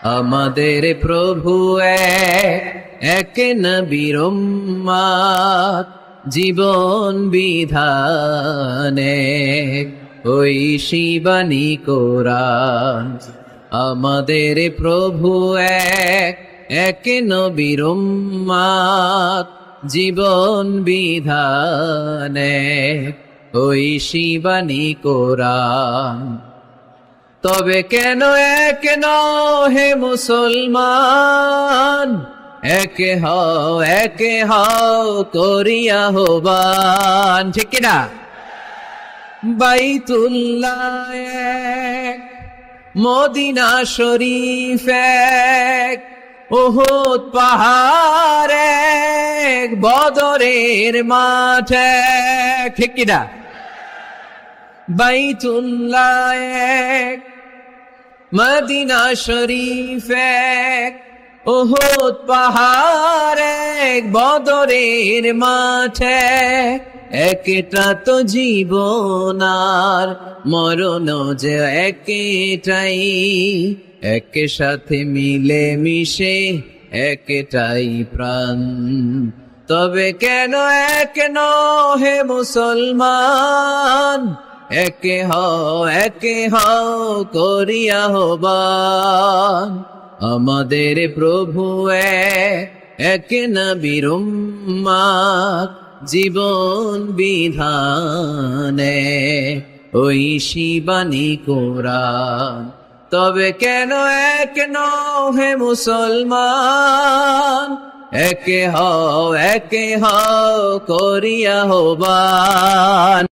আমাদের প্রভু এক নবীর উম্মত, জীবন বিধানে ওই শিবানী কোরআন। আমাদের প্রভু এক নবীর উম্মত, জীবন বিধানে ওই শিবানী কোরআন। তবে কেন এক হে মুসলমান, একে হও করিয়া হবান, ঠিক কিনা? বাইতুল্লাহ এক, মদিনা শরীফ এক, উহুদ পাহাড় এক, বদরের মাঠ এক, ঠিক কিনা? বাইতুল্লাহ এক, মদিনা শরীফ এক, উহুদ পাহাড় এক, বদরের মাঠ এক। একটা তো জীবন আর মরণ যে একটাই, একে সাথে মিলে মিশে একটাই প্রাণ। তবে কেন এক হে মুসলমান, একে হও করিয়া হবান। আমাদের প্রভু এক নবীর উম্মত, জীবন বিধানে ওই শিবানী কোরআন। তবে কেন এক হে মুসলমান, একে হও করিয়া হবান।